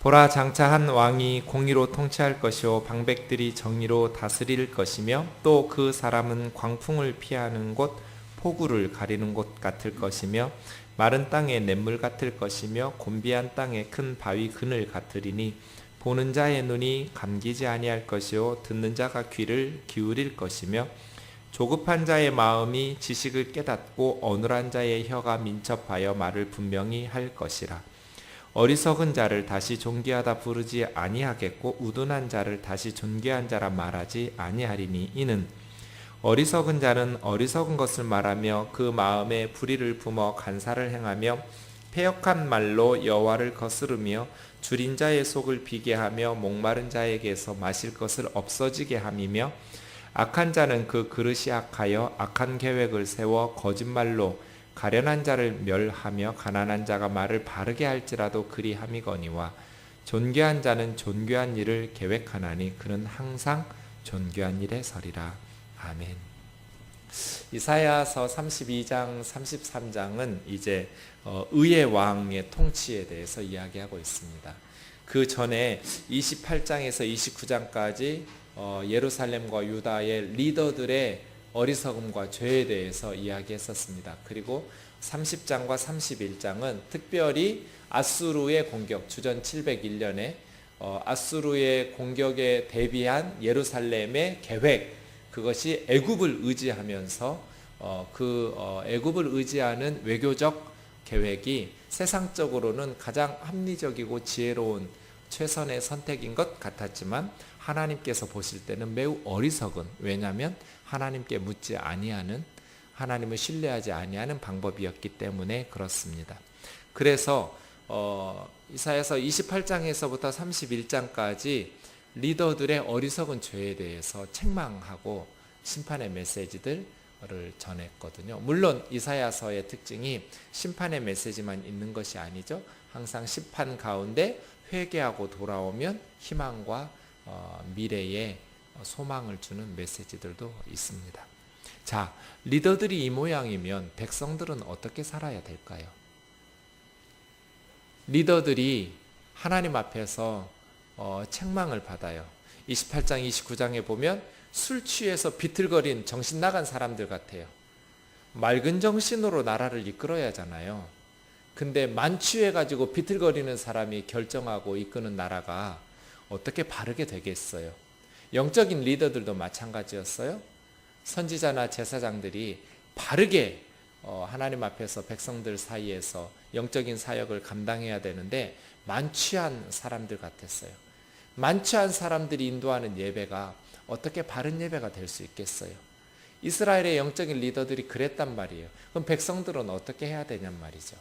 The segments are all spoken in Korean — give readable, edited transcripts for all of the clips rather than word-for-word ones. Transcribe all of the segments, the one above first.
보라, 장차 한 왕이 공의로 통치할 것이요 방백들이 정의로 다스릴 것이며 또 그 사람은 광풍을 피하는 곳, 폭우를 가리는 곳 같을 것이며 마른 땅의 냇물 같을 것이며 곤비한 땅의 큰 바위 그늘 같으리니 보는 자의 눈이 감기지 아니할 것이요 듣는 자가 귀를 기울일 것이며 조급한 자의 마음이 지식을 깨닫고 어눌한 자의 혀가 민첩하여 말을 분명히 할 것이라. 어리석은 자를 다시 존귀하다 부르지 아니하겠고 우둔한 자를 다시 존귀한 자라 말하지 아니하리니 이는 어리석은 자는 어리석은 것을 말하며 그 마음에 불의를 품어 간사를 행하며 패역한 말로 여호와를 거스르며 줄인 자의 속을 비게 하며 목마른 자에게서 마실 것을 없어지게 함이며 악한 자는 그 그릇이 악하여 악한 계획을 세워 거짓말로 가련한 자를 멸하며 가난한 자가 말을 바르게 할지라도 그리함이거니와 존귀한 자는 존귀한 일을 계획하나니 그는 항상 존귀한 일에 서리라. 아멘. 이사야서 32장 33장은 이제 의의 왕의 통치에 대해서 이야기하고 있습니다. 그 전에 28장에서 29장까지 예루살렘과 유다의 리더들의 어리석음과 죄에 대해서 이야기했었습니다. 그리고 30장과 31장은 특별히 아수르의 공격, 주전 701년에 아수르의 공격에 대비한 예루살렘의 계획, 그것이 애굽을 의지하면서 애굽을 의지하는 외교적 계획이 세상적으로는 가장 합리적이고 지혜로운 최선의 선택인 것 같았지만 하나님께서 보실 때는 매우 어리석은, 왜냐하면 하나님께 묻지 아니하는, 하나님을 신뢰하지 아니하는 방법이었기 때문에 그렇습니다. 그래서 이사야서 28장에서부터 31장까지 리더들의 어리석은 죄에 대해서 책망하고 심판의 메시지들을 전했거든요. 물론 이사야서의 특징이 심판의 메시지만 있는 것이 아니죠. 항상 심판 가운데 회개하고 돌아오면 희망과 미래의 소망을 주는 메시지들도 있습니다. 자, 리더들이 이 모양이면 백성들은 어떻게 살아야 될까요? 리더들이 하나님 앞에서 책망을 받아요. 28장 29장에 보면 술 취해서 비틀거린 정신 나간 사람들 같아요. 맑은 정신으로 나라를 이끌어야 하잖아요. 근데 만취해가지고 비틀거리는 사람이 결정하고 이끄는 나라가 어떻게 바르게 되겠어요? 영적인 리더들도 마찬가지였어요. 선지자나 제사장들이 바르게 하나님 앞에서 백성들 사이에서 영적인 사역을 감당해야 되는데 만취한 사람들 같았어요. 만취한 사람들이 인도하는 예배가 어떻게 바른 예배가 될 수 있겠어요? 이스라엘의 영적인 리더들이 그랬단 말이에요. 그럼 백성들은 어떻게 해야 되냔 말이죠.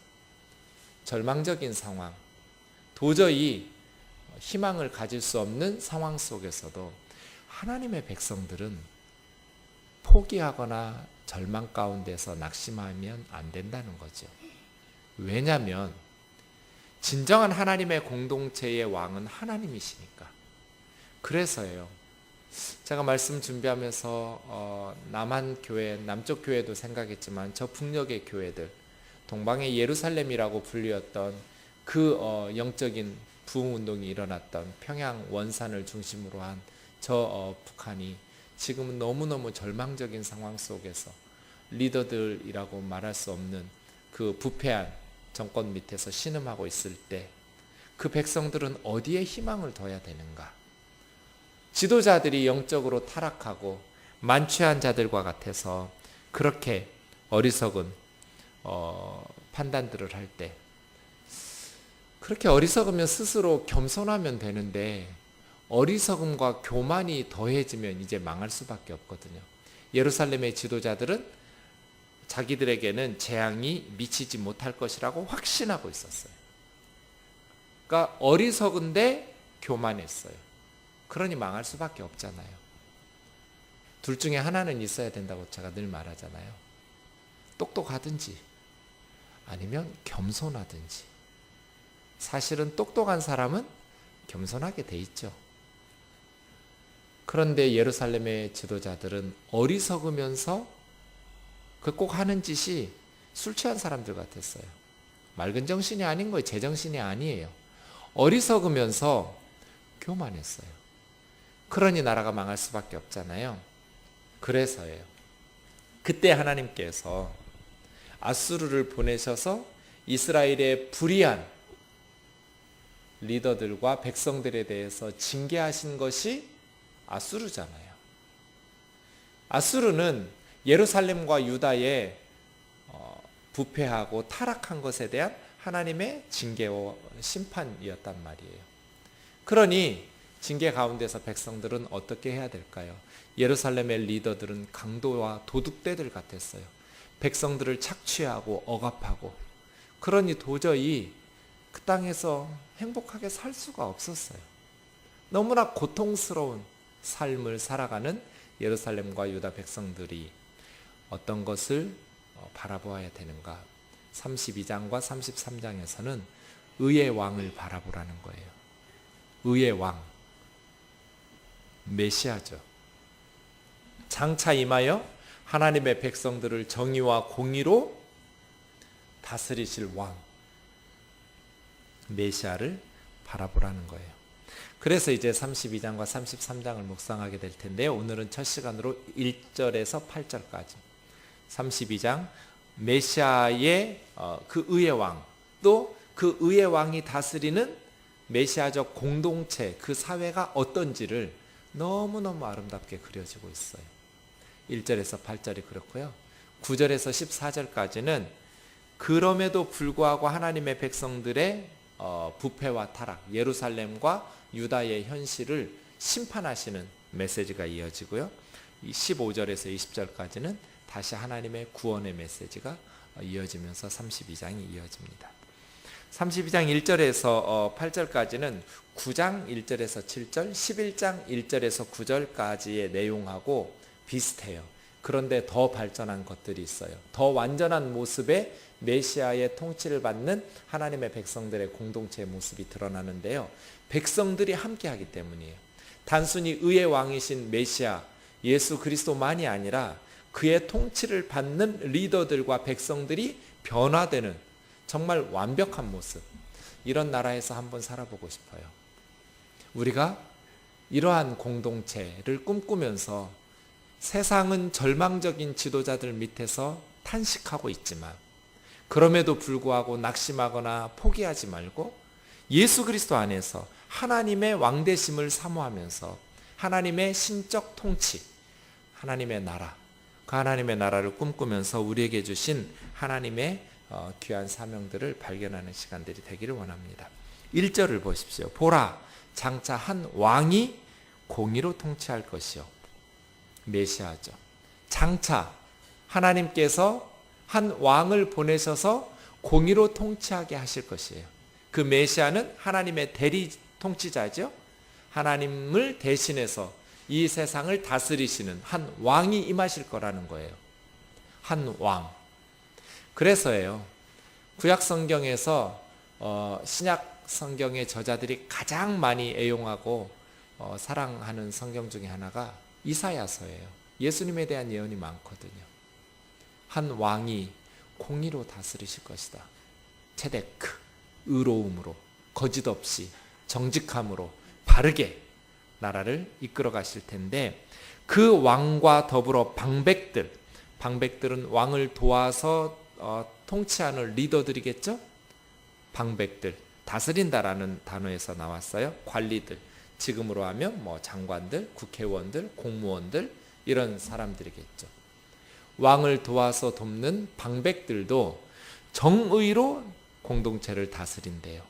절망적인 상황, 도저히 희망을 가질 수 없는 상황 속에서도 하나님의 백성들은 포기하거나 절망 가운데서 낙심하면 안 된다는 거죠. 왜냐하면 진정한 하나님의 공동체의 왕은 하나님이시니까. 그래서예요. 제가 말씀 준비하면서 남한 교회, 남쪽 교회도 생각했지만 저 북녘의 교회들, 동방의 예루살렘이라고 불리었던 그 영적인 부흥운동이 일어났던 평양 원산을 중심으로 한 저 북한이 지금은 너무너무 절망적인 상황 속에서 리더들이라고 말할 수 없는 그 부패한 정권 밑에서 신음하고 있을 때 그 백성들은 어디에 희망을 둬야 되는가? 지도자들이 영적으로 타락하고 만취한 자들과 같아서 그렇게 어리석은 판단들을 할 때, 그렇게 어리석으면 스스로 겸손하면 되는데 어리석음과 교만이 더해지면 이제 망할 수밖에 없거든요. 예루살렘의 지도자들은 자기들에게는 재앙이 미치지 못할 것이라고 확신하고 있었어요. 그러니까 어리석은데 교만했어요. 그러니 망할 수밖에 없잖아요. 둘 중에 하나는 있어야 된다고 제가 늘 말하잖아요. 똑똑하든지 아니면 겸손하든지. 사실은 똑똑한 사람은 겸손하게 돼 있죠. 그런데 예루살렘의 지도자들은 어리석으면서 그 꼭 하는 짓이 술 취한 사람들 같았어요. 맑은 정신이 아닌 거예요. 제정신이 아니에요. 어리석으면서 교만했어요. 그러니 나라가 망할 수밖에 없잖아요. 그래서예요. 그때 하나님께서 아수르를 보내셔서 이스라엘의 불의한 리더들과 백성들에 대해서 징계하신 것이 아수르잖아요. 아수르는 예루살렘과 유다의 부패하고 타락한 것에 대한 하나님의 징계와 심판이었단 말이에요. 그러니 징계 가운데서 백성들은 어떻게 해야 될까요? 예루살렘의 리더들은 강도와 도둑떼들 같았어요. 백성들을 착취하고 억압하고, 그러니 도저히 그 땅에서 행복하게 살 수가 없었어요. 너무나 고통스러운 삶을 살아가는 예루살렘과 유다 백성들이 어떤 것을 바라보아야 되는가? 32장과 33장에서는 의의 왕을 바라보라는 거예요. 의의 왕, 메시아죠. 장차 임하여 하나님의 백성들을 정의와 공의로 다스리실 왕, 메시아를 바라보라는 거예요. 그래서 이제 32장과 33장을 묵상하게 될 텐데요. 오늘은 첫 시간으로 1절에서 8절까지 32장 메시아의 그 의의 왕, 또 그 의의 왕이 다스리는 메시아적 공동체, 그 사회가 어떤지를 너무너무 아름답게 그려지고 있어요. 1절에서 8절이 그렇고요. 9절에서 14절까지는 그럼에도 불구하고 하나님의 백성들의 부패와 타락, 예루살렘과 유다의 현실을 심판하시는 메시지가 이어지고요. 15절에서 20절까지는 다시 하나님의 구원의 메시지가 이어지면서 32장이 이어집니다. 32장 1절에서 8절까지는 9장 1절에서 7절, 11장 1절에서 9절까지의 내용하고 비슷해요. 그런데 더 발전한 것들이 있어요. 더 완전한 모습의 메시아의 통치를 받는 하나님의 백성들의 공동체의 모습이 드러나는데요. 백성들이 함께하기 때문이에요. 단순히 의의 왕이신 메시아 예수 그리스도만이 아니라 그의 통치를 받는 리더들과 백성들이 변화되는 정말 완벽한 모습, 이런 나라에서 한번 살아보고 싶어요. 우리가 이러한 공동체를 꿈꾸면서 세상은 절망적인 지도자들 밑에서 탄식하고 있지만, 그럼에도 불구하고 낙심하거나 포기하지 말고 예수 그리스도 안에서 하나님의 왕되심을 사모하면서 하나님의 신적 통치, 하나님의 나라, 그 하나님의 나라를 꿈꾸면서 우리에게 주신 하나님의 귀한 사명들을 발견하는 시간들이 되기를 원합니다. 1절을 보십시오. 보라, 장차 한 왕이 공의로 통치할 것이요. 메시아죠. 장차 하나님께서 한 왕을 보내셔서 공의로 통치하게 하실 것이에요. 그 메시아는 하나님의 대리 통치자죠. 하나님을 대신해서 이 세상을 다스리시는 한 왕이 임하실 거라는 거예요. 한 왕. 그래서예요. 구약 성경에서 신약 성경의 저자들이 가장 많이 애용하고 사랑하는 성경 중에 하나가 이사야서예요. 예수님에 대한 예언이 많거든요. 한 왕이 공의로 다스리실 것이다. 체데크, 의로움으로, 거짓 없이, 정직함으로, 바르게 나라를 이끌어 가실 텐데, 그 왕과 더불어 방백들은 왕을 도와서 통치하는 리더들이겠죠? 방백들, 다스린다라는 단어에서 나왔어요. 관리들, 지금으로 하면 장관들, 국회의원들, 공무원들, 이런 사람들이겠죠. 왕을 도와서 돕는 방백들도 정의로 공동체를 다스린대요.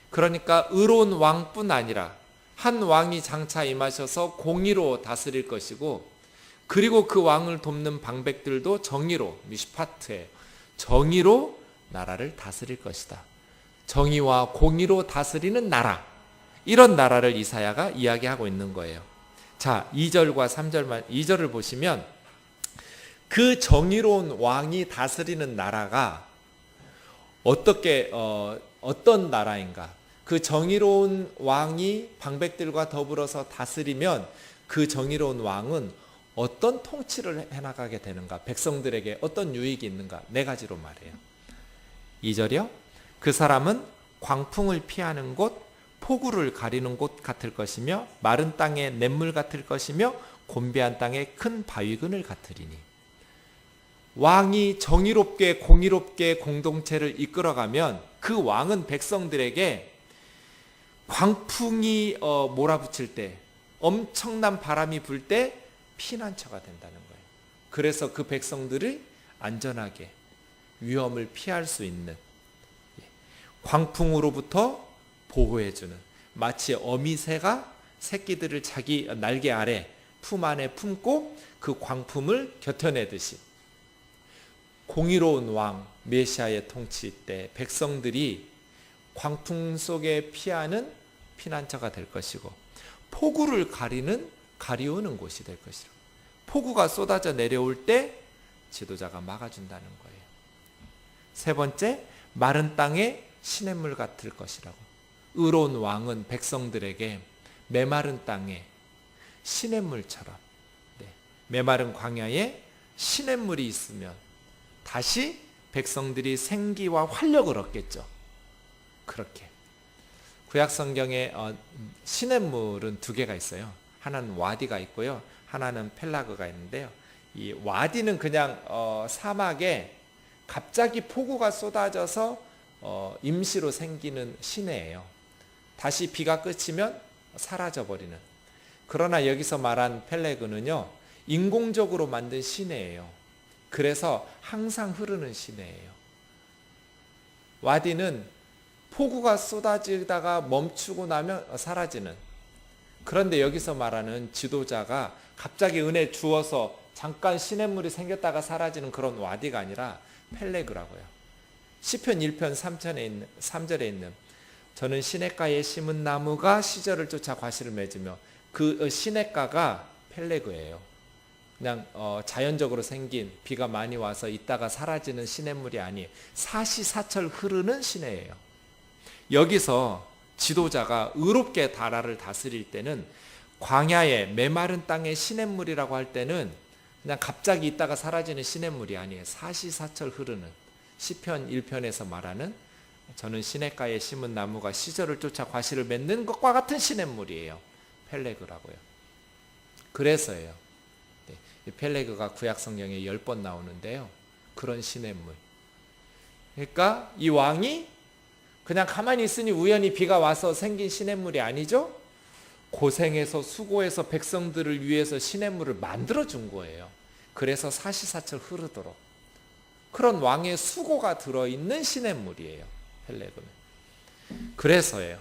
그러니까 의로운 왕뿐 아니라 한 왕이 장차 임하셔서 공의로 다스릴 것이고, 그리고 그 왕을 돕는 방백들도 정의로, 미슈파트에 정의로 나라를 다스릴 것이다. 정의와 공의로 다스리는 나라, 이런 나라를 이사야가 이야기하고 있는 거예요. 자, 2절과 3절만, 2절을 보시면 그 정의로운 왕이 다스리는 나라가 어떤 나라인가? 그 정의로운 왕이 방백들과 더불어서 다스리면 그 정의로운 왕은 어떤 통치를 해나가게 되는가? 백성들에게 어떤 유익이 있는가? 4가지로 말해요. 2절이요. 그 사람은 광풍을 피하는 곳, 폭우를 가리는 곳 같을 것이며 마른 땅의 냇물 같을 것이며 곤비한 땅의 큰 바위근을 같으리니. 왕이 정의롭게 공의롭게 공동체를 이끌어가면 그 왕은 백성들에게 광풍이 몰아붙일 때, 엄청난 바람이 불 때 피난처가 된다는 거예요. 그래서 그 백성들이 안전하게 위험을 피할 수 있는, 광풍으로부터 보호해주는, 마치 어미새가 새끼들을 자기 날개 아래 품 안에 품고 그 광풍을 견뎌내듯이 공의로운 왕 메시아의 통치 때 백성들이 광풍 속에 피하는 피난처가 될 것이고, 폭우를 가리우는 곳이 될 것이라. 폭우가 쏟아져 내려올 때 지도자가 막아준다는 거예요. 세 번째, 마른 땅에 시냇물 같을 것이라고. 의로운 왕은 백성들에게 메마른 땅에 시냇물처럼, 메마른 광야에 시냇물이 있으면 다시 백성들이 생기와 활력을 얻겠죠. 그렇게 구약 성경에 시냇물은 두 개가 있어요. 하나는 와디가 있고요, 하나는 펠라그가 있는데요. 이 와디는 그냥 사막에 갑자기 폭우가 쏟아져서 임시로 생기는 시내예요. 다시 비가 그치면 사라져버리는. 그러나 여기서 말한 펠레그는요, 인공적으로 만든 시내예요. 그래서 항상 흐르는 시내예요. 와디는 폭우가 쏟아지다가 멈추고 나면 사라지는. 그런데 여기서 말하는 지도자가 갑자기 은혜 주어서 잠깐 시냇물이 생겼다가 사라지는 그런 와디가 아니라 펠레그라고요. 시편 1편 3절에 있는 저는 시냇가에 심은 나무가 시절을 쫓아 과실을 맺으며, 그 시냇가가 펠레그예요. 그냥 자연적으로 생긴, 비가 많이 와서 있다가 사라지는 시냇물이 아니, 사시사철 흐르는 시내예요. 여기서 지도자가 의롭게 나라를 다스릴 때는 광야의 메마른 땅의 시냇물이라고 할 때는 그냥 갑자기 있다가 사라지는 시냇물이 아니에요. 사시사철 흐르는, 시편 1편에서 말하는 저는 시냇가에 심은 나무가 시절을 쫓아 과실을 맺는 것과 같은 시냇물이에요. 펠레그라고요. 그래서예요. 이 펠레그가 구약 성경에 10번 나오는데요. 그런 시냇물. 그러니까 이 왕이 그냥 가만히 있으니 우연히 비가 와서 생긴 시냇물이 아니죠. 고생해서 수고해서 백성들을 위해서 시냇물을 만들어 준 거예요. 그래서 사시사철 흐르도록. 그런 왕의 수고가 들어있는 시냇물이에요. 펠레그는. 그래서예요.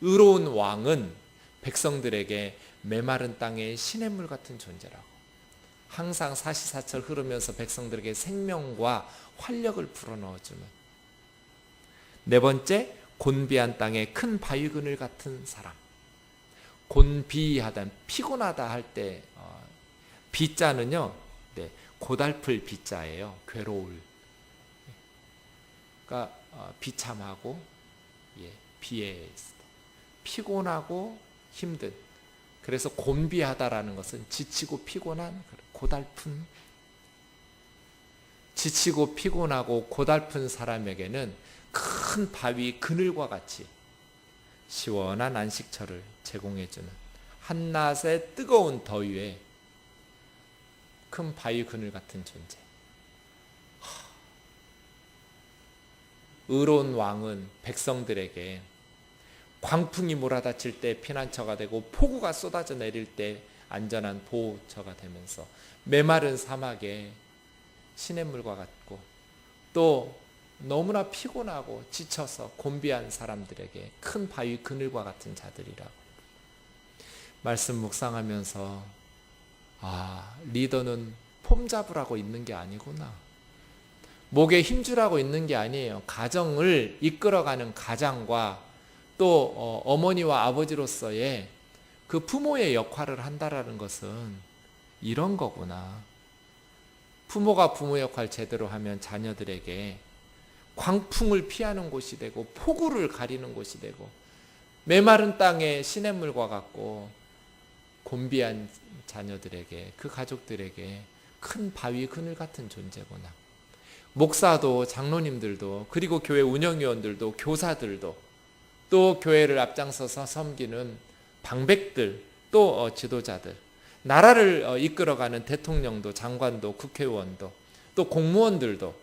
의로운 왕은 백성들에게 메마른 땅의 시냇물 같은 존재라고. 항상 사시사철 흐르면서 백성들에게 생명과 활력을 불어넣어주는. 네 번째, 곤비한 땅에 큰 바위그늘 같은 사람. 곤비하다, 피곤하다 할 때 비자는요, 고달플 비자예요. 괴로울. 그러니까 비참하고, 비에 피곤하고 힘든. 그래서 곤비하다라는 것은 지치고 피곤한, 고달픈. 지치고 피곤하고 고달픈 사람에게는 큰 바위 그늘과 같이 시원한 안식처를 제공해주는, 한낮의 뜨거운 더위에 큰 바위 그늘 같은 존재. 의로운 왕은 백성들에게 광풍이 몰아닥칠 때 피난처가 되고, 폭우가 쏟아져 내릴 때 안전한 보호처가 되면서, 메마른 사막에 시냇물과 같고, 또 너무나 피곤하고 지쳐서 곤비한 사람들에게 큰 바위 그늘과 같은 자들이라고. 말씀 묵상하면서 리더는 폼 잡으라고 있는 게 아니구나. 목에 힘주라고 있는 게 아니에요. 가정을 이끌어가는 가장과 또 어머니와 아버지로서의 그 부모의 역할을 한다라는 것은 이런 거구나. 부모가 부모 역할 제대로 하면 자녀들에게 광풍을 피하는 곳이 되고, 폭우를 가리는 곳이 되고, 메마른 땅에 시냇물과 같고, 곤비한 자녀들에게, 그 가족들에게 큰 바위 그늘 같은 존재구나. 목사도 장로님들도 그리고 교회 운영위원들도 교사들도 또 교회를 앞장서서 섬기는 방백들 또 지도자들, 나라를 이끌어가는 대통령도 장관도 국회의원도 또 공무원들도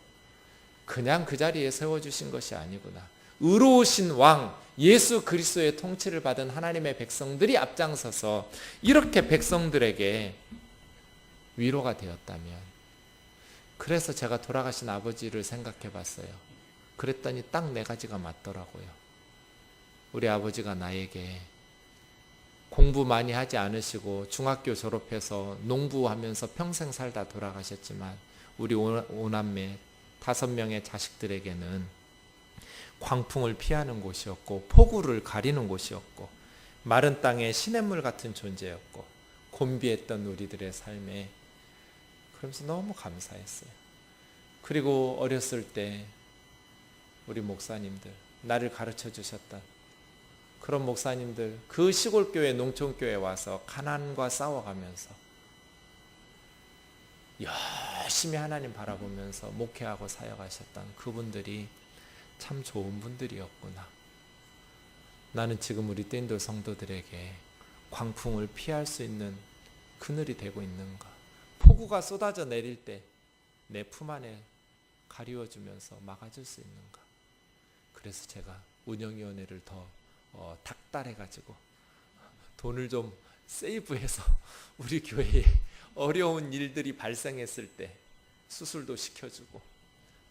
그냥 그 자리에 세워주신 것이 아니구나. 의로우신 왕 예수 그리스도의 통치를 받은 하나님의 백성들이 앞장서서 이렇게 백성들에게 위로가 되었다면, 그래서 제가 돌아가신 아버지를 생각해 봤어요. 그랬더니 딱 4가지가 맞더라고요. 우리 아버지가 나에게 공부 많이 하지 않으시고 중학교 졸업해서 농부하면서 평생 살다 돌아가셨지만 우리 오남매 5명의 자식들에게는 광풍을 피하는 곳이었고 폭우를 가리는 곳이었고 마른 땅에 시냇물 같은 존재였고 곤비했던 우리들의 삶에, 그러면서 너무 감사했어요. 그리고 어렸을 때 우리 목사님들, 나를 가르쳐 주셨던 그런 목사님들, 그 시골교회 농촌교회에 와서 가난과 싸워가면서 열심히 하나님 바라보면서 목회하고 사역하셨던 그분들이 참 좋은 분들이었구나. 나는 지금 우리 떼인돌 성도들에게 광풍을 피할 수 있는 그늘이 되고 있는가? 폭우가 쏟아져 내릴 때 내 품 안에 가리워주면서 막아줄 수 있는가? 그래서 제가 운영위원회를 더 닥달해가지고 돈을 좀 세이브해서 우리 교회에 어려운 일들이 발생했을 때 수술도 시켜주고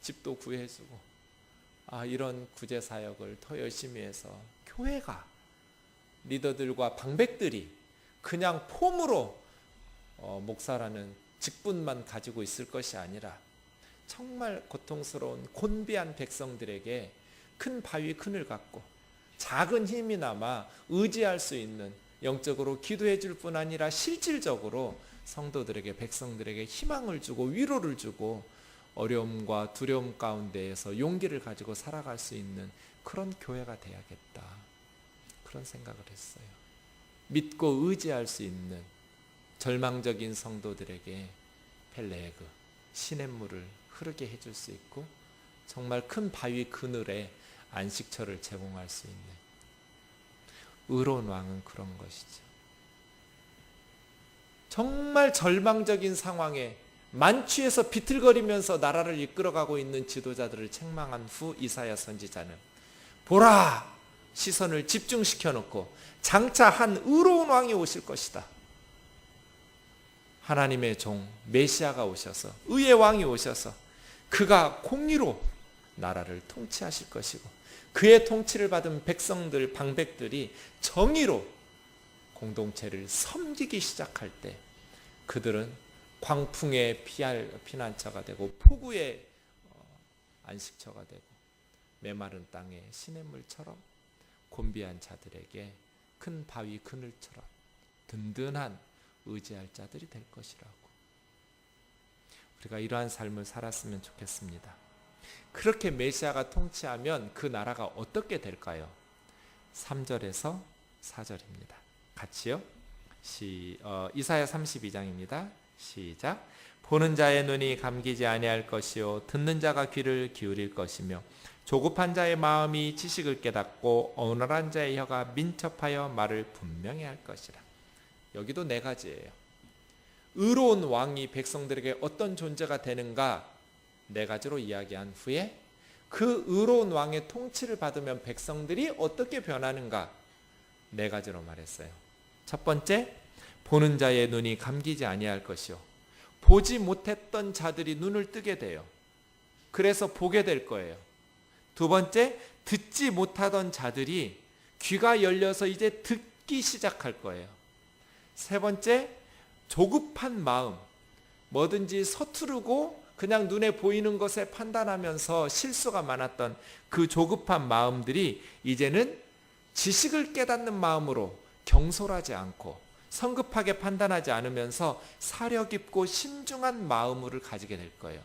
집도 구해주고, 이런 구제사역을 더 열심히 해서 교회가, 리더들과 방백들이 그냥 폼으로 목사라는 직분만 가지고 있을 것이 아니라 정말 고통스러운 곤비한 백성들에게 큰 바위 그늘 갖고 작은 힘이나마 의지할 수 있는, 영적으로 기도해 줄 뿐 아니라 실질적으로 성도들에게, 백성들에게 희망을 주고 위로를 주고 어려움과 두려움 가운데에서 용기를 가지고 살아갈 수 있는 그런 교회가 돼야겠다, 그런 생각을 했어요. 믿고 의지할 수 있는 절망적인 성도들에게 펠레그, 시냇물을 흐르게 해줄 수 있고 정말 큰 바위 그늘에 안식처를 제공할 수 있는 의로운 왕은 그런 것이죠. 정말 절망적인 상황에 만취해서 비틀거리면서 나라를 이끌어가고 있는 지도자들을 책망한 후 이사야 선지자는 보라, 시선을 집중시켜 놓고 장차 한 의로운 왕이 오실 것이다. 하나님의 종 메시아가 오셔서, 의의 왕이 오셔서 그가 공의로 나라를 통치하실 것이고 그의 통치를 받은 백성들, 방백들이 정의로 공동체를 섬기기 시작할 때 그들은 광풍의 피난처가 되고 폭우의 안식처가 되고 메마른 땅의 시냇물처럼 곤비한 자들에게 큰 바위 그늘처럼 든든한 의지할 자들이 될 것이라고. 우리가 이러한 삶을 살았으면 좋겠습니다. 그렇게 메시아가 통치하면 그 나라가 어떻게 될까요? 3절에서 4절입니다. 같이요. 이사야 32장입니다. 시작. 보는 자의 눈이 감기지 아니할 것이요 듣는 자가 귀를 기울일 것이며 조급한 자의 마음이 지식을 깨닫고 어눌한 자의 혀가 민첩하여 말을 분명히 할 것이라. 여기도 4가지예요. 의로운 왕이 백성들에게 어떤 존재가 되는가 4가지로 이야기한 후에 그 의로운 왕의 통치를 받으면 백성들이 어떻게 변하는가 4가지로 말했어요. 첫 번째, 보는 자의 눈이 감기지 아니할 것이요 보지 못했던 자들이 눈을 뜨게 돼요. 그래서 보게 될 거예요. 두 번째, 듣지 못하던 자들이 귀가 열려서 이제 듣기 시작할 거예요. 세 번째, 조급한 마음, 뭐든지 서투르고 그냥 눈에 보이는 것에 판단하면서 실수가 많았던 그 조급한 마음들이 이제는 지식을 깨닫는 마음으로 경솔하지 않고 성급하게 판단하지 않으면서 사려 깊고 신중한 마음을 가지게 될 거예요.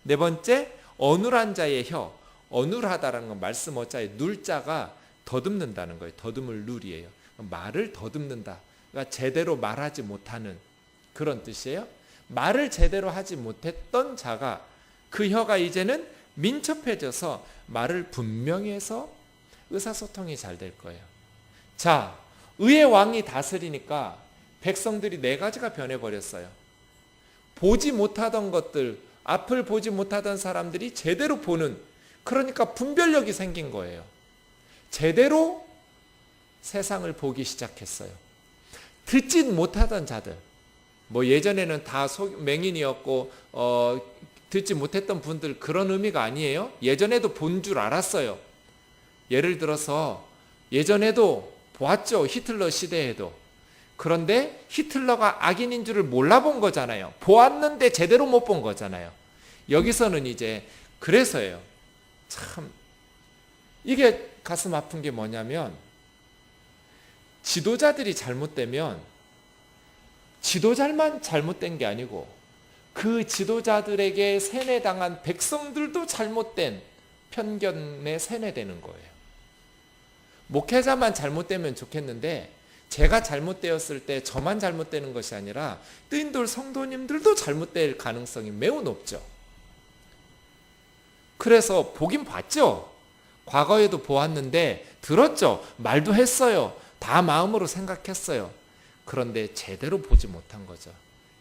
네 번째, 어눌한 자의 혀. 어눌하다라는 건 말씀 어자의 눌자가 더듬는다는 거예요. 더듬을 눌이에요. 말을 더듬는다. 그러니까 제대로 말하지 못하는 그런 뜻이에요. 말을 제대로 하지 못했던 자가 그 혀가 이제는 민첩해져서 말을 분명히 해서 의사소통이 잘 될 거예요. 자, 의의 왕이 다스리니까 백성들이 네 가지가 변해버렸어요. 보지 못하던 것들, 앞을 보지 못하던 사람들이 제대로 보는, 그러니까 분별력이 생긴 거예요. 제대로 세상을 보기 시작했어요. 듣지 못하던 자들, 뭐 예전에는 다 맹인이었고 듣지 못했던 분들, 그런 의미가 아니에요. 예전에도 본 줄 알았어요. 예를 들어서 예전에도 보았죠. 히틀러 시대에도. 그런데 히틀러가 악인인 줄을 몰라본 거잖아요. 보았는데 제대로 못 본 거잖아요. 여기서는 이제 그래서예요. 참 이게 가슴 아픈 게 뭐냐면, 지도자들이 잘못되면 지도자만 잘못된 게 아니고 그 지도자들에게 세뇌당한 백성들도 잘못된 편견에 세뇌되는 거예요. 목회자만 잘못되면 좋겠는데, 제가 잘못되었을 때 저만 잘못되는 것이 아니라 뜨인돌 성도님들도 잘못될 가능성이 매우 높죠. 그래서 보긴 봤죠. 과거에도 보았는데, 들었죠. 말도 했어요. 다 마음으로 생각했어요. 그런데 제대로 보지 못한 거죠.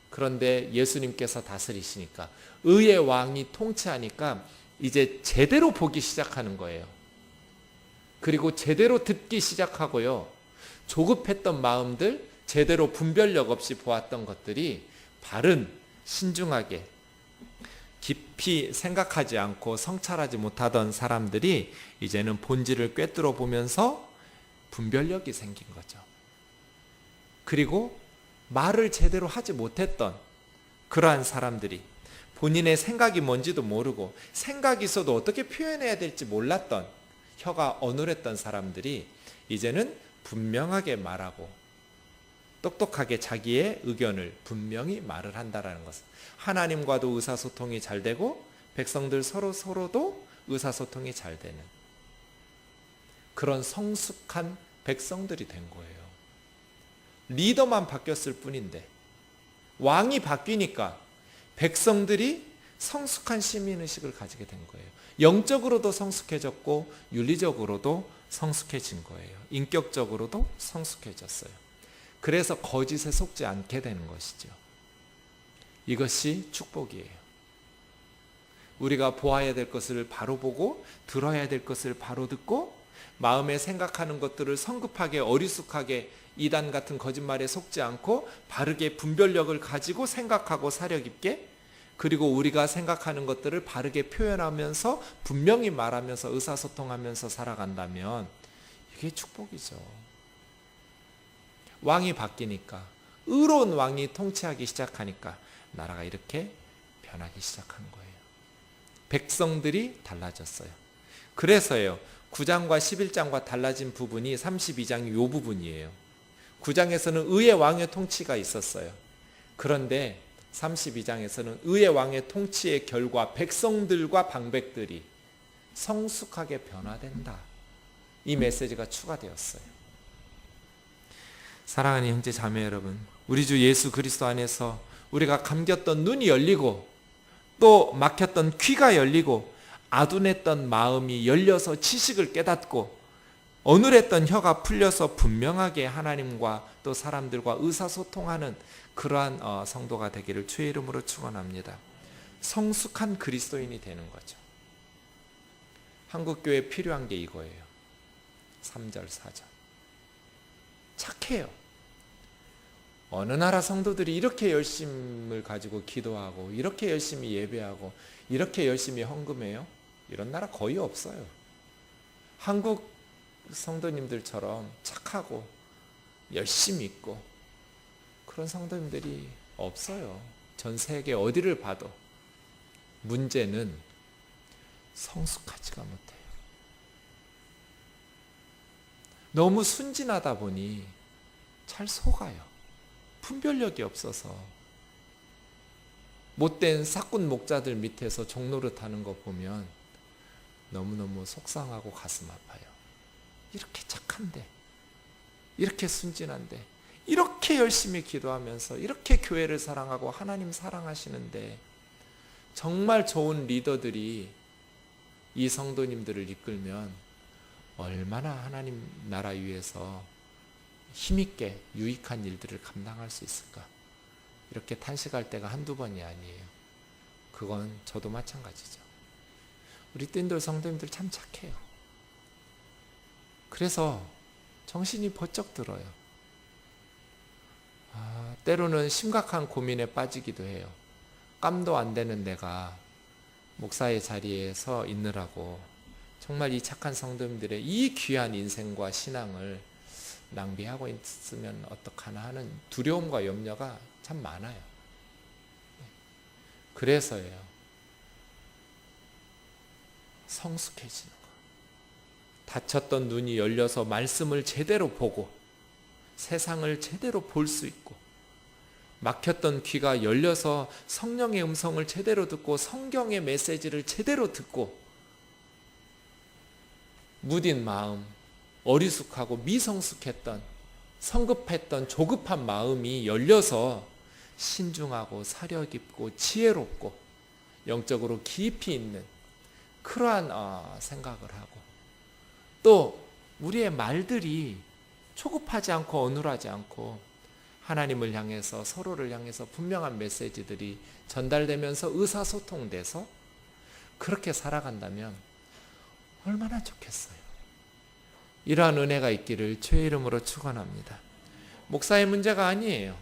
그런데 예수님께서 다스리시니까, 의의 왕이 통치하니까 이제 제대로 보기 시작하는 거예요. 그리고 제대로 듣기 시작하고요. 조급했던 마음들, 제대로 분별력 없이 보았던 것들이 바른, 신중하게 깊이 생각하지 않고 성찰하지 못하던 사람들이 이제는 본질을 꿰뚫어 보면서 분별력이 생긴 거죠. 그리고 말을 제대로 하지 못했던 그러한 사람들이, 본인의 생각이 뭔지도 모르고 생각이 있어도 어떻게 표현해야 될지 몰랐던, 혀가 어눌했던 사람들이 이제는 분명하게 말하고 똑똑하게 자기의 의견을 분명히 말을 한다라는 것은, 하나님과도 의사소통이 잘 되고 백성들 서로도 의사소통이 잘 되는 그런 성숙한 백성들이 된 거예요. 리더만 바뀌었을 뿐인데, 왕이 바뀌니까 백성들이 성숙한 시민의식을 가지게 된 거예요. 영적으로도 성숙해졌고 윤리적으로도 성숙해진 거예요. 인격적으로도 성숙해졌어요. 그래서 거짓에 속지 않게 되는 것이죠. 이것이 축복이에요. 우리가 보아야 될 것을 바로 보고 들어야 될 것을 바로 듣고, 마음에 생각하는 것들을 성급하게 어리숙하게 이단 같은 거짓말에 속지 않고 바르게 분별력을 가지고 생각하고 사려 깊게, 그리고 우리가 생각하는 것들을 바르게 표현하면서 분명히 말하면서 의사소통하면서 살아간다면 이게 축복이죠. 왕이 바뀌니까, 의로운 왕이 통치하기 시작하니까 나라가 이렇게 변하기 시작한 거예요. 백성들이 달라졌어요. 그래서요, 9장과 11장과 달라진 부분이 32장 이 부분이에요. 9장에서는 의의 왕의 통치가 있었어요. 그런데 32장에서는 의의 왕의 통치의 결과 백성들과 방백들이 성숙하게 변화된다. 이 메시지가 추가되었어요. 사랑하는 형제 자매 여러분, 우리 주 예수 그리스도 안에서 우리가 감겼던 눈이 열리고 또 막혔던 귀가 열리고 아둔했던 마음이 열려서 지식을 깨닫고 어눌했던 혀가 풀려서 분명하게 하나님과 또 사람들과 의사소통하는 그러한 성도가 되기를 주의 이름으로 축원합니다. 성숙한 그리스도인이 되는 거죠. 한국교회에 필요한 게 이거예요. 3절 4절 착해요. 어느 나라 성도들이 이렇게 열심을 가지고 기도하고 이렇게 열심히 예배하고 이렇게 열심히 헌금해요? 이런 나라 거의 없어요. 한국 성도님들처럼 착하고 열심히 있고 그런 성도님들이 없어요. 전 세계 어디를 봐도. 문제는 성숙하지가 못해요. 너무 순진하다 보니 잘 속아요. 분별력이 없어서. 못된 사꾼 목자들 밑에서 종노릇 하는 거 보면 너무너무 속상하고 가슴 아파요. 이렇게 착한데, 이렇게 순진한데, 이렇게 열심히 기도하면서 이렇게 교회를 사랑하고 하나님 사랑하시는데 정말 좋은 리더들이 이 성도님들을 이끌면 얼마나 하나님 나라 위에서 힘있게 유익한 일들을 감당할 수 있을까? 이렇게 탄식할 때가 한두 번이 아니에요. 그건 저도 마찬가지죠. 우리 띠인들 성도님들 참 착해요. 그래서 정신이 번쩍 들어요. 때로는 심각한 고민에 빠지기도 해요. 깜도 안 되는 내가 목사의 자리에 서 있느라고 정말 이 착한 성도님들의 이 귀한 인생과 신앙을 낭비하고 있으면 어떡하나 하는 두려움과 염려가 참 많아요. 그래서예요. 성숙해지는 거. 닫혔던 눈이 열려서 말씀을 제대로 보고 세상을 제대로 볼 수 있고, 막혔던 귀가 열려서 성령의 음성을 제대로 듣고 성경의 메시지를 제대로 듣고, 무딘 마음, 어리숙하고 미성숙했던 성급했던 조급한 마음이 열려서 신중하고 사려 깊고 지혜롭고 영적으로 깊이 있는 그러한 생각을 하고, 또 우리의 말들이 초급하지 않고 어눌하지 않고 하나님을 향해서 서로를 향해서 분명한 메시지들이 전달되면서 의사소통돼서 그렇게 살아간다면 얼마나 좋겠어요. 이러한 은혜가 있기를 주의 이름으로 축원합니다. 목사의 문제가 아니에요.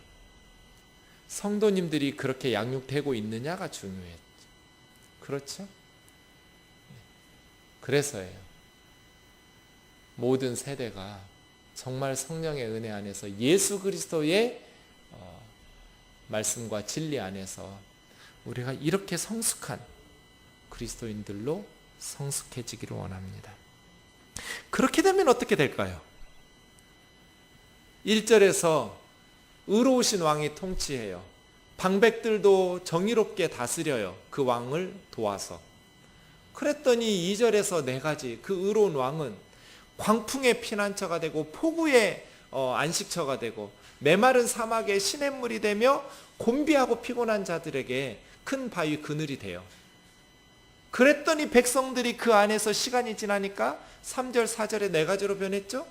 성도님들이 그렇게 양육되고 있느냐가 중요해요. 그렇죠? 그래서예요. 모든 세대가 정말 성령의 은혜 안에서 예수 그리스도의 말씀과 진리 안에서 우리가 이렇게 성숙한 그리스도인들로 성숙해지기를 원합니다. 그렇게 되면 어떻게 될까요? 1절에서 의로우신 왕이 통치해요. 방백들도 정의롭게 다스려요. 그 왕을 도와서. 그랬더니 2절에서 4가지 그 의로운 왕은 광풍의 피난처가 되고 폭우의 안식처가 되고 메마른 사막의 시냇물이 되며 곤비하고 피곤한 자들에게 큰 바위 그늘이 돼요. 그랬더니 백성들이 그 안에서 시간이 지나니까 3절 4절에 4가지로 변했죠.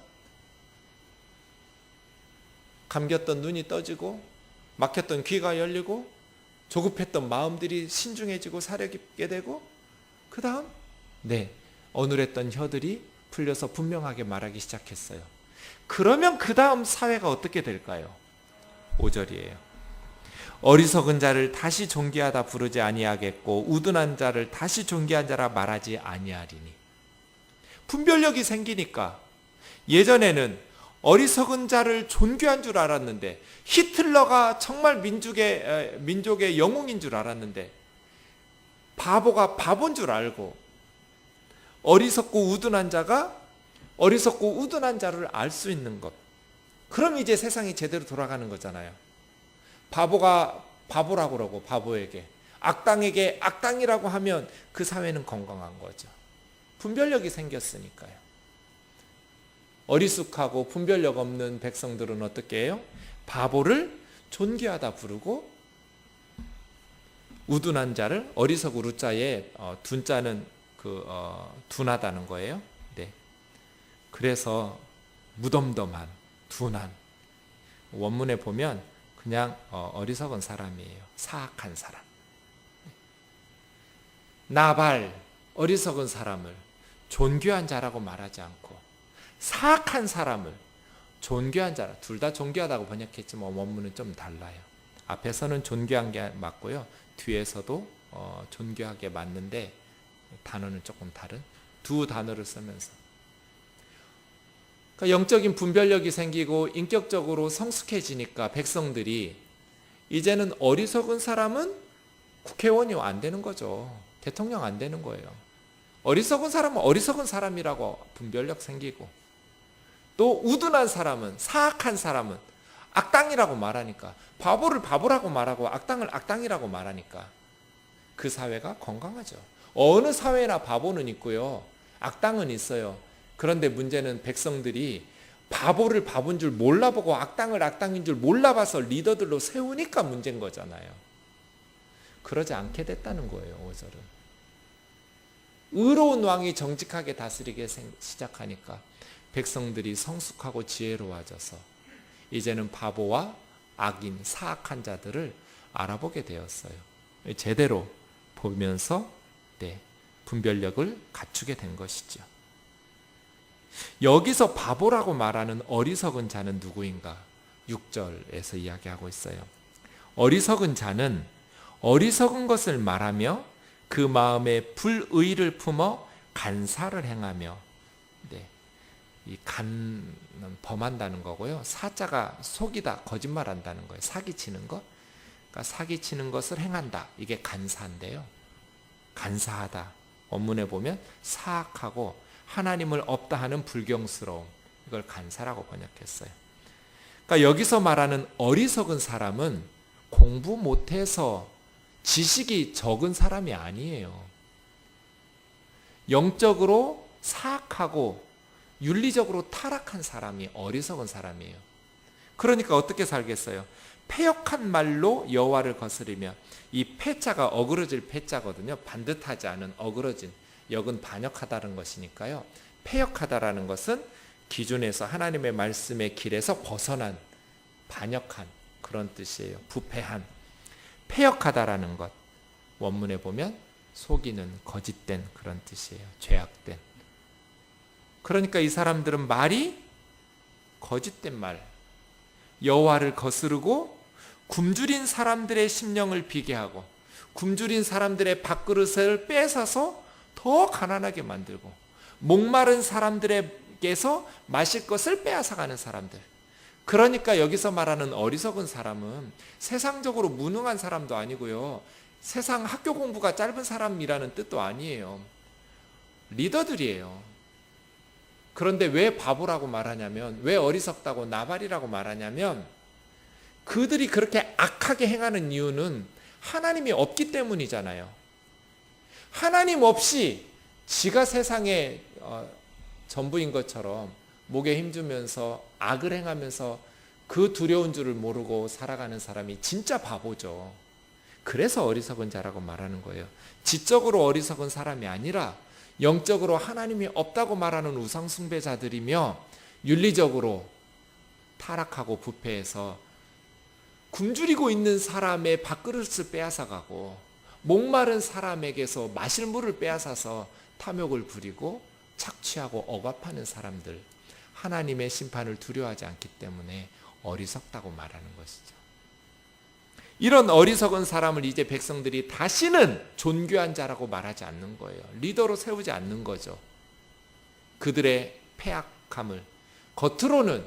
감겼던 눈이 떠지고 막혔던 귀가 열리고 조급했던 마음들이 신중해지고 사려 깊게 되고, 그 다음 어눌했던 혀들이 풀려서 분명하게 말하기 시작했어요. 그러면 그 다음 사회가 어떻게 될까요? 5절이에요. 어리석은 자를 다시 존귀하다 부르지 아니하겠고 우둔한 자를 다시 존귀한 자라 말하지 아니하리니. 분별력이 생기니까 예전에는 어리석은 자를 존귀한 줄 알았는데, 히틀러가 정말 민족의 영웅인 줄 알았는데 바보가 바본 줄 알고, 어리석고 우둔한 자가 어리석고 우둔한 자를 알 수 있는 것. 그럼 이제 세상이 제대로 돌아가는 거잖아요. 바보가 바보라고 그러고 바보에게, 악당에게 악당이라고 하면 그 사회는 건강한 거죠. 분별력이 생겼으니까요. 어리숙하고 분별력 없는 백성들은 어떻게 해요? 바보를 존귀하다 부르고, 우둔한 자를, 어리석고 루자에 둔자는 둔하다는 거예요. 네. 그래서 무덤덤한, 둔한, 원문에 보면 그냥 어리석은 사람이에요. 사악한 사람. 나발, 어리석은 사람을 존귀한 자라고 말하지 않고 사악한 사람을 존귀한 자라, 둘 다 존귀하다고 번역했지만 원문은 좀 달라요. 앞에서는 존귀한 게 맞고요, 뒤에서도 존귀하게 맞는데 단어는 조금 다른 두 단어를 쓰면서, 그러니까 영적인 분별력이 생기고 인격적으로 성숙해지니까 백성들이 이제는 어리석은 사람은 국회의원이 안 되는 거죠. 대통령 안 되는 거예요. 어리석은 사람은 어리석은 사람이라고 분별력 생기고, 또 우둔한 사람은, 사악한 사람은 악당이라고 말하니까, 바보를 바보라고 말하고 악당을 악당이라고 말하니까 그 사회가 건강하죠. 어느 사회나 바보는 있고요, 악당은 있어요. 그런데 문제는 백성들이 바보를 바본 줄 몰라보고 악당을 악당인 줄 몰라봐서 리더들로 세우니까 문제인 거잖아요. 그러지 않게 됐다는 거예요. 5절은. 의로운 왕이 정직하게 다스리기 시작하니까 백성들이 성숙하고 지혜로워져서 이제는 바보와 악인, 사악한 자들을 알아보게 되었어요. 제대로 보면서 분별력을 갖추게 된 것이죠. 여기서 바보라고 말하는 어리석은 자는 누구인가? 6절에서 이야기하고 있어요. 어리석은 자는 어리석은 것을 말하며 그 마음에 불의를 품어 간사를 행하며, 이 간은 범한다는 거고요. 사자가 속이다, 거짓말한다는 거예요. 사기치는 것. 그러니까 사기치는 것을 행한다. 이게 간사인데요. 간사하다. 원문에 보면 사악하고 하나님을 없다 하는 불경스러움. 이걸 간사라고 번역했어요. 그러니까 여기서 말하는 어리석은 사람은 공부 못해서 지식이 적은 사람이 아니에요. 영적으로 사악하고 윤리적으로 타락한 사람이 어리석은 사람이에요. 그러니까 어떻게 살겠어요? 패역한 말로 여호와를 거스리며, 이 패자가 어그러질 패자거든요. 반듯하지 않은, 어그러진, 역은 반역하다는 것이니까요. 패역하다라는 것은 기준에서, 하나님의 말씀의 길에서 벗어난, 반역한 그런 뜻이에요. 부패한. 패역하다라는 것, 원문에 보면 속이는, 거짓된 그런 뜻이에요. 죄악된. 그러니까 이 사람들은 말이 거짓된 말, 여호와를 거스르고 굶주린 사람들의 심령을 비게 하고 굶주린 사람들의 밥그릇을 뺏어서 더 가난하게 만들고 목마른 사람들에게서 마실 것을 빼앗아가는 사람들. 그러니까 여기서 말하는 어리석은 사람은 세상적으로 무능한 사람도 아니고요, 세상 학교 공부가 짧은 사람이라는 뜻도 아니에요. 리더들이에요. 그런데 왜 바보라고 말하냐면, 왜 어리석다고 나발이라고 말하냐면, 그들이 그렇게 악하게 행하는 이유는 하나님이 없기 때문이잖아요. 하나님 없이 지가 세상의 전부인 것처럼 목에 힘주면서 악을 행하면서 그 두려운 줄을 모르고 살아가는 사람이 진짜 바보죠. 그래서 어리석은 자라고 말하는 거예요. 지적으로 어리석은 사람이 아니라 영적으로 하나님이 없다고 말하는 우상숭배자들이며 윤리적으로 타락하고 부패해서 굶주리고 있는 사람의 밥그릇을 빼앗아가고 목마른 사람에게서 마실 물을 빼앗아서 탐욕을 부리고 착취하고 억압하는 사람들, 하나님의 심판을 두려워하지 않기 때문에 어리석다고 말하는 것이죠. 이런 어리석은 사람을 이제 백성들이 다시는 존귀한 자라고 말하지 않는 거예요. 리더로 세우지 않는 거죠. 그들의 패악함을, 겉으로는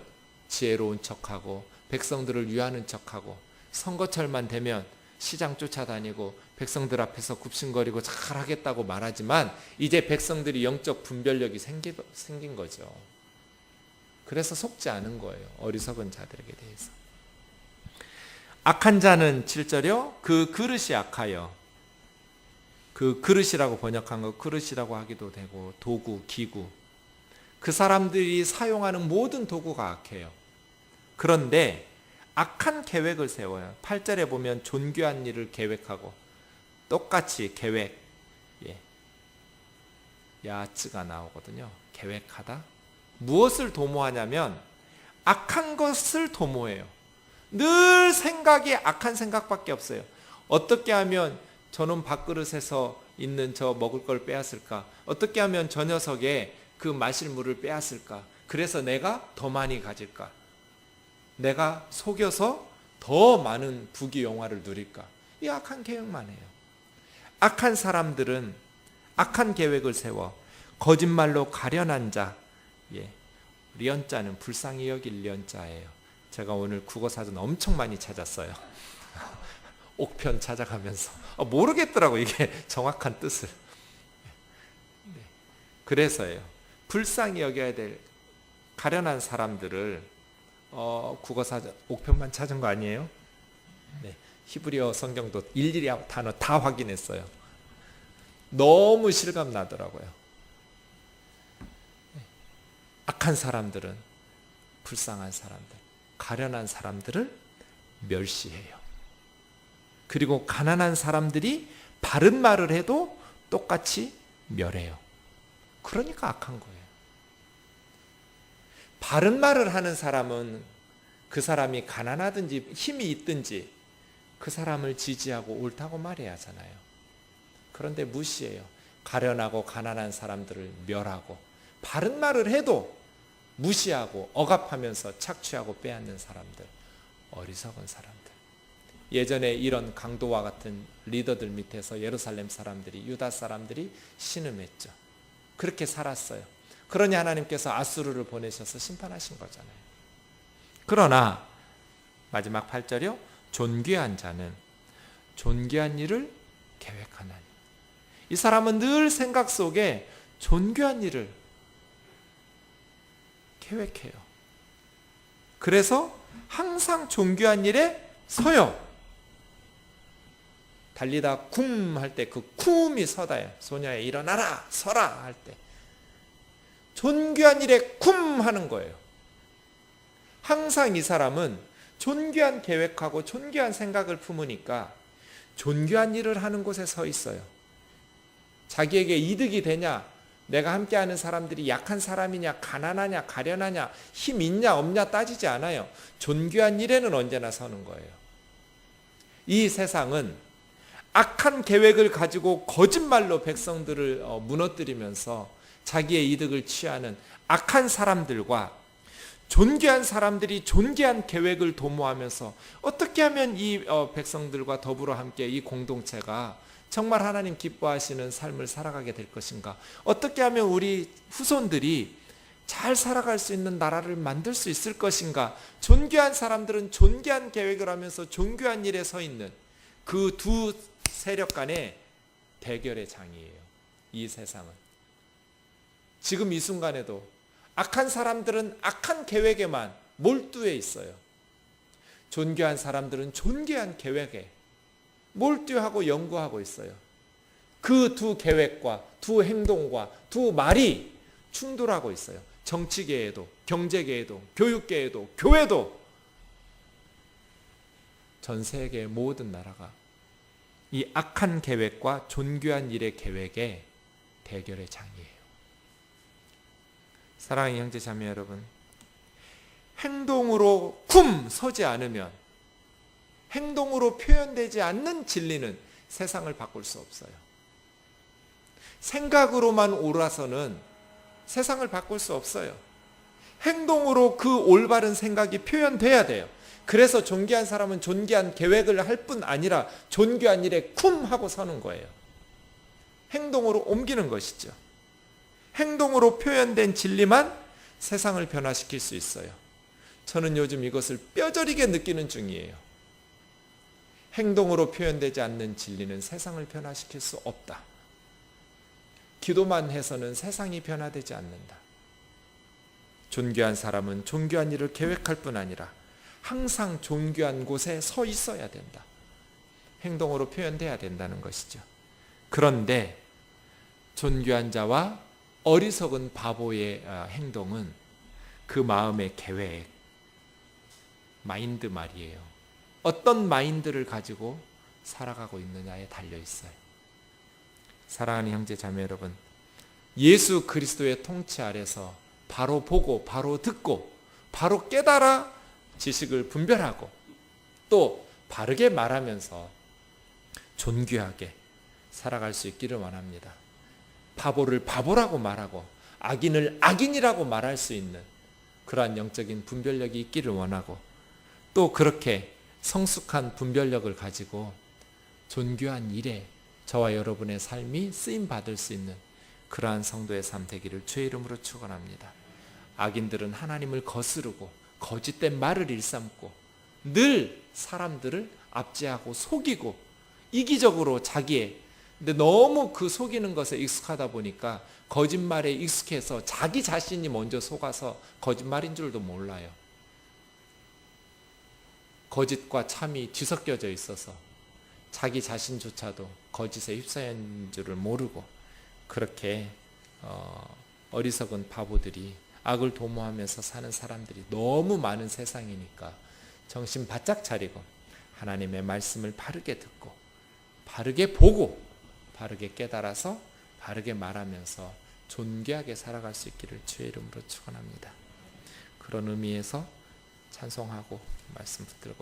지혜로운 척하고 백성들을 위하는 척하고 선거철만 되면 시장 쫓아다니고 백성들 앞에서 굽신거리고 잘하겠다고 말하지만 이제 백성들이 영적 분별력이 생긴 거죠. 그래서 속지 않은 거예요. 어리석은 자들에게 대해서. 악한 자는 7절이요. 그 그릇이 악하여. 그 그릇이라고 번역한 거 그릇이라고 하기도 되고, 도구, 기구. 그 사람들이 사용하는 모든 도구가 악해요. 그런데 악한 계획을 세워요. 8절에 보면 존귀한 일을 계획하고, 똑같이 계획, 야츠가 나오거든요. 계획하다. 무엇을 도모하냐면 악한 것을 도모해요. 늘 생각이 악한 생각밖에 없어요. 어떻게 하면 저놈 밥그릇에서 있는 저 먹을 걸 빼앗을까? 어떻게 하면 저 녀석의 그 마실 물을 빼앗을까? 그래서 내가 더 많이 가질까? 내가 속여서 더 많은 부귀영화를 누릴까? 이 악한 계획만 해요. 악한 사람들은 악한 계획을 세워 거짓말로 가련한 자, 련자는 불쌍히 여길 련자예요. 제가 오늘 국어사전 엄청 많이 찾았어요. 옥편 찾아가면서 모르겠더라고, 이게 정확한 뜻을. 그래서요, 불쌍히 여겨야 될 가련한 사람들을 국어사전 옥편만 찾은 거 아니에요? 네, 히브리어 성경도 일일이 단어 다 확인했어요. 너무 실감 나더라고요. 악한 사람들은 불쌍한 사람들, 가련한 사람들을 멸시해요. 그리고 가난한 사람들이 바른 말을 해도 똑같이 멸해요. 그러니까 악한 거예요. 바른 말을 하는 사람은 그 사람이 가난하든지 힘이 있든지 그 사람을 지지하고 옳다고 말해야 하잖아요. 그런데 무시해요. 가련하고 가난한 사람들을 멸하고 바른 말을 해도 무시하고 억압하면서 착취하고 빼앗는 사람들, 어리석은 사람들. 예전에 이런 강도와 같은 리더들 밑에서 예루살렘 사람들이, 유다 사람들이 신음했죠. 그렇게 살았어요. 그러니 하나님께서 아수르를 보내셔서 심판하신 거잖아요. 그러나 마지막 8절이요. 존귀한 자는 존귀한 일을 계획하나니. 이 사람은 늘 생각 속에 존귀한 일을 계획해요. 그래서 항상 존귀한 일에 서요. 달리다 쿵 할 때 그 쿵이 서다요. 소녀야 일어나라 서라 할 때 존귀한 일에 쿵 하는 거예요. 항상 이 사람은 존귀한 계획하고 존귀한 생각을 품으니까 존귀한 일을 하는 곳에 서 있어요. 자기에게 이득이 되냐, 내가 함께하는 사람들이 약한 사람이냐, 가난하냐, 가련하냐, 힘 있냐 없냐 따지지 않아요. 존귀한 일에는 언제나 서는 거예요. 이 세상은 악한 계획을 가지고 거짓말로 백성들을 무너뜨리면서 자기의 이득을 취하는 악한 사람들과 존귀한 사람들이 존귀한 계획을 도모하면서 어떻게 하면 이 백성들과 더불어 함께 이 공동체가 정말 하나님 기뻐하시는 삶을 살아가게 될 것인가? 어떻게 하면 우리 후손들이 잘 살아갈 수 있는 나라를 만들 수 있을 것인가? 존귀한 사람들은 존귀한 계획을 하면서 존귀한 일에 서 있는 그 두 세력 간의 대결의 장이에요. 이 세상은. 지금 이 순간에도 악한 사람들은 악한 계획에만 몰두해 있어요. 존귀한 사람들은 존귀한 계획에 몰두하고 연구하고 있어요. 그 두 계획과 두 행동과 두 말이 충돌하고 있어요. 정치계에도, 경제계에도, 교육계에도, 교회도, 전 세계의 모든 나라가 이 악한 계획과 존귀한 일의 계획의 대결의 장이에요. 사랑하는 형제 자매 여러분, 행동으로 쿵 서지 않으면, 행동으로 표현되지 않는 진리는 세상을 바꿀 수 없어요. 생각으로만 옳아서는 세상을 바꿀 수 없어요. 행동으로 그 올바른 생각이 표현돼야 돼요. 그래서 존귀한 사람은 존귀한 계획을 할 뿐 아니라 존귀한 일에 쿵 하고 서는 거예요. 행동으로 옮기는 것이죠. 행동으로 표현된 진리만 세상을 변화시킬 수 있어요. 저는 요즘 이것을 뼈저리게 느끼는 중이에요. 행동으로 표현되지 않는 진리는 세상을 변화시킬 수 없다. 기도만 해서는 세상이 변화되지 않는다. 존귀한 사람은 존귀한 일을 계획할 뿐 아니라 항상 존귀한 곳에 서 있어야 된다. 행동으로 표현돼야 된다는 것이죠. 그런데 존귀한 자와 어리석은 바보의 행동은 그 마음의 계획, 마인드 말이에요. 어떤 마인드를 가지고 살아가고 있느냐에 달려 있어요. 사랑하는 형제 자매 여러분, 예수 그리스도의 통치 아래서 바로 보고 바로 듣고 바로 깨달아 지식을 분별하고 또 바르게 말하면서 존귀하게 살아갈 수 있기를 원합니다. 바보를 바보라고 말하고 악인을 악인이라고 말할 수 있는 그러한 영적인 분별력이 있기를 원하고, 또 그렇게 성숙한 분별력을 가지고 존귀한 일에 저와 여러분의 삶이 쓰임받을 수 있는 그러한 성도의 삶 되기를 주의 이름으로 축원합니다. 악인들은 하나님을 거스르고 거짓된 말을 일삼고 늘 사람들을 압제하고 속이고 이기적으로 근데 너무 그 속이는 것에 익숙하다 보니까 거짓말에 익숙해서 자기 자신이 먼저 속아서 거짓말인 줄도 몰라요. 거짓과 참이 뒤섞여져 있어서 자기 자신조차도 거짓에 휩싸인 줄을 모르고 그렇게 어리석은 바보들이 악을 도모하면서 사는 사람들이 너무 많은 세상이니까 정신 바짝 차리고 하나님의 말씀을 바르게 듣고 바르게 보고 바르게 깨달아서 바르게 말하면서 존귀하게 살아갈 수 있기를 주의 이름으로 축원합니다. 그런 의미에서 찬송하고 말씀 붙들고